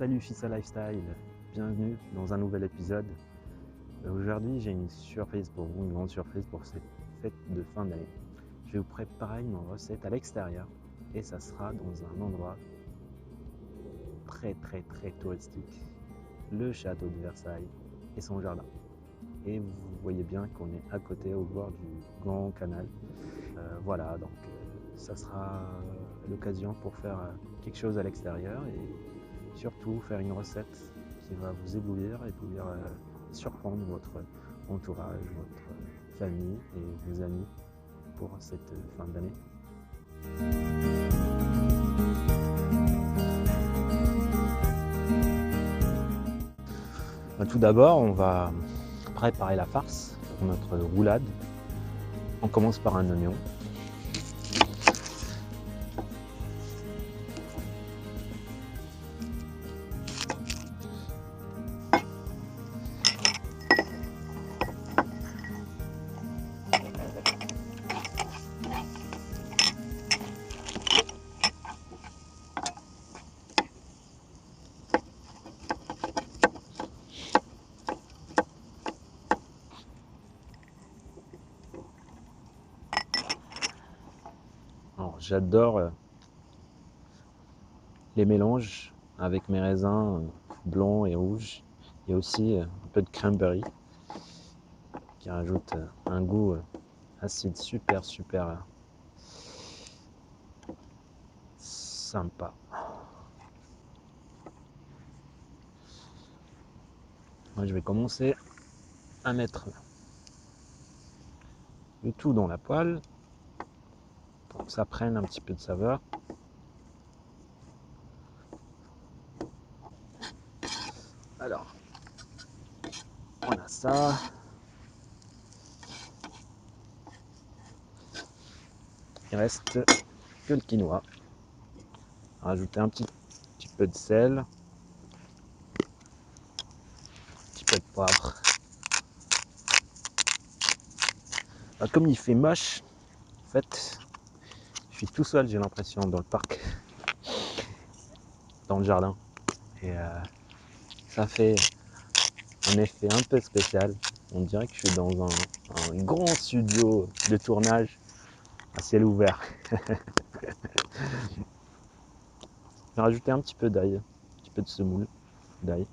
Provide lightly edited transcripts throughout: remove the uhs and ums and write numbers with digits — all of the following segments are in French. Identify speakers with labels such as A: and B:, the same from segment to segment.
A: Salut Fissa Lifestyle, bienvenue dans un nouvel épisode. Aujourd'hui j'ai une surprise pour vous, une grande surprise pour cette fête de fin d'année. Je vais vous préparer une recette à l'extérieur et ça sera dans un endroit très touristique, le château de Versailles et son jardin. Et vous voyez bien qu'on est à côté au bord du Grand Canal. Voilà, donc ça sera l'occasion pour faire quelque chose à l'extérieur et surtout faire une recette qui va vous éblouir et pouvoir surprendre votre entourage, votre famille et vos amis pour cette fin d'année. Tout d'abord, on va préparer la farce pour notre roulade. On commence par un oignon. J'adore les mélanges avec mes raisins blancs et rouges. Il y a aussi un peu de cranberry qui rajoute un goût acide super sympa. Moi, je vais commencer à mettre le tout dans la poêle pour que ça prenne un petit peu de saveur. Alors, on a ça. Il reste que le quinoa. Rajouter un petit peu de sel, un petit peu de poivre. Alors, comme il fait moche, en fait, je suis tout seul, j'ai l'impression, dans le parc, dans le jardin. Et ça fait un effet un peu spécial. On dirait que je suis dans un grand studio de tournage à ciel ouvert. Je vais rajouter un petit peu d'ail, un petit peu de semoule d'ail.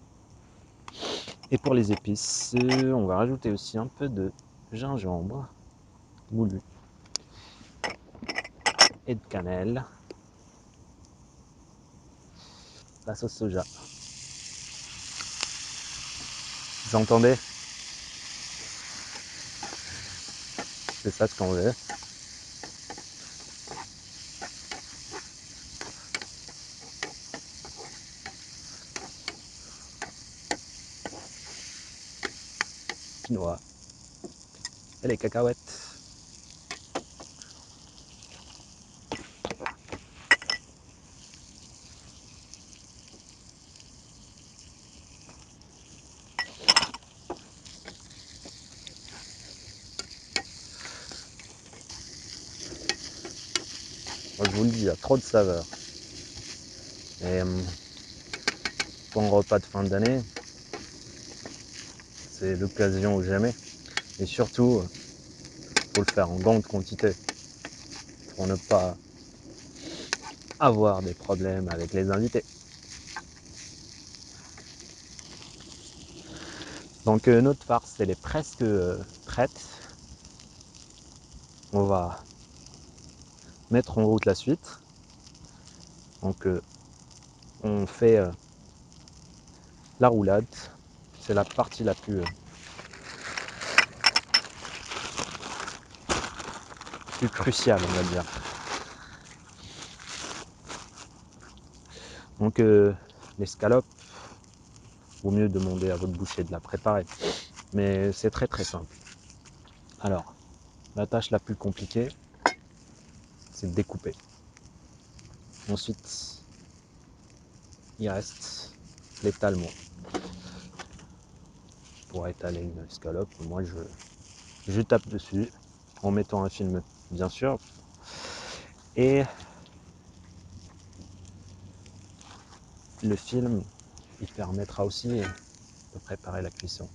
A: Et pour les épices, on va rajouter aussi un peu de gingembre moulu et de cannelle. La sauce soja. Vous entendez? C'est ça ce qu'on veut. Quinoa et les cacahuètes. Moi, je vous le dis, il y a trop de saveurs. Et pour un repas de fin d'année, c'est l'occasion ou jamais. Et surtout, il faut le faire en grande quantité pour ne pas avoir des problèmes avec les invités. Donc notre farce, elle est presque prête. On va mettre en route la suite. Donc on fait la roulade. C'est la partie la plus cruciale, on va dire. Donc l'escalope, vaut mieux demander à votre boucher de la préparer. Mais c'est très simple. Alors, la tâche la plus compliquée, c'est de découper. Ensuite, il reste l'étalement. Pour étaler une escalope, moi je tape dessus en mettant un film, bien sûr. Et le film il permettra aussi de préparer la cuisson.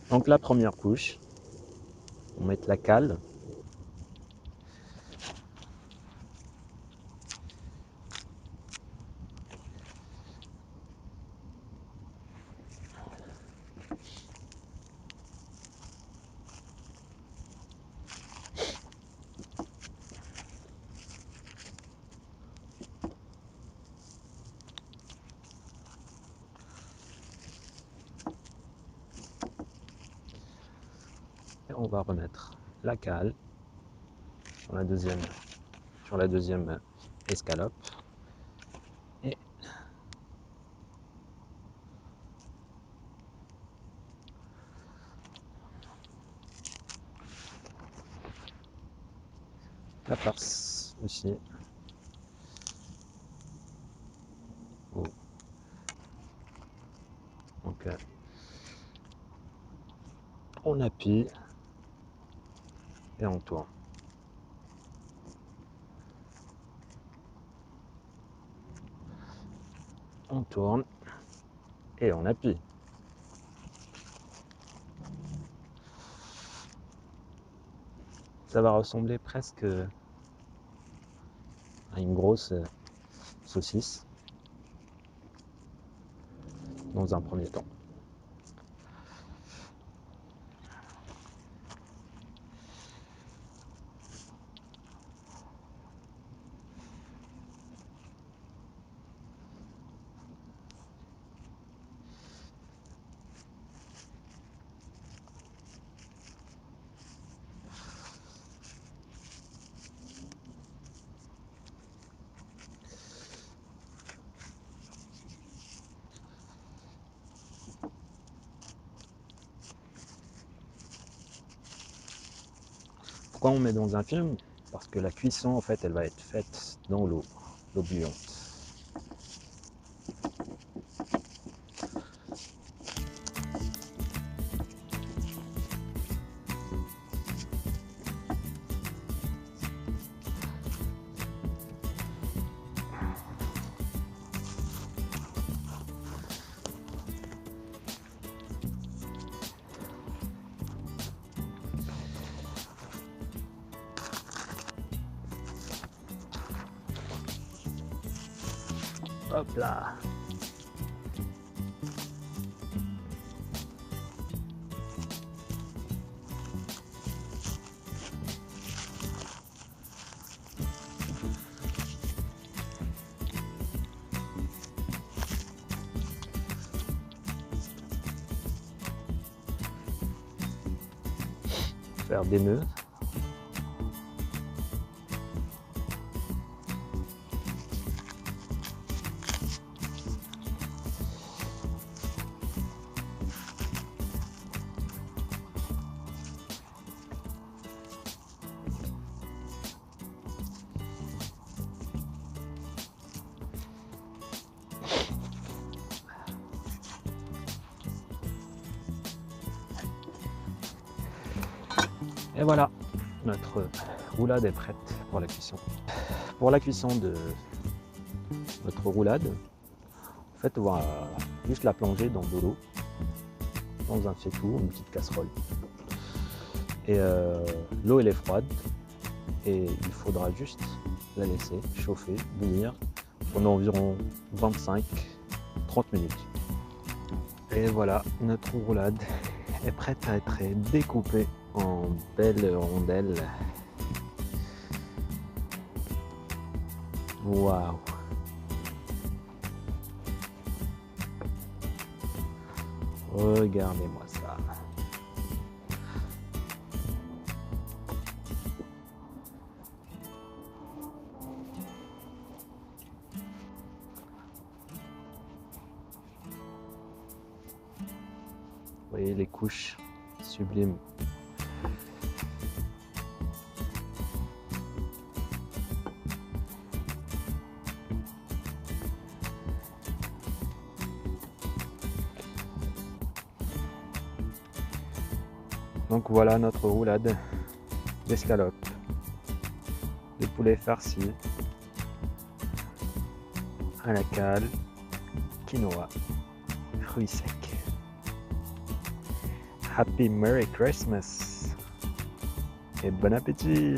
A: Donc la première couche, on met la cale. Et on va remettre la cale sur la deuxième escalope. Et la farce aussi. Oh. Donc on appuie et on tourne. On tourne et on appuie. Ça va ressembler presque à une grosse saucisse dans un premier temps. Pourquoi on met dans un film? Parce que la cuisson, en fait, elle va être faite dans l'eau bouillante. Hop là. Faire des nœuds. Et voilà, notre roulade est prête pour la cuisson. Pour la cuisson de notre roulade, en fait, on va juste la plonger dans de l'eau, dans un faitout, une petite casserole. Et l'eau elle est froide et il faudra juste la laisser chauffer, bouillir pendant environ 25-30 minutes. Et voilà, notre roulade est prête à être découpée en belles rondelles. Waouh! Regardez-moi ça. Vous voyez les couches sublimes. Donc voilà notre roulade d'escalope, de poulet farci à la cale, quinoa, fruits secs. Happy Merry Christmas et bon appétit!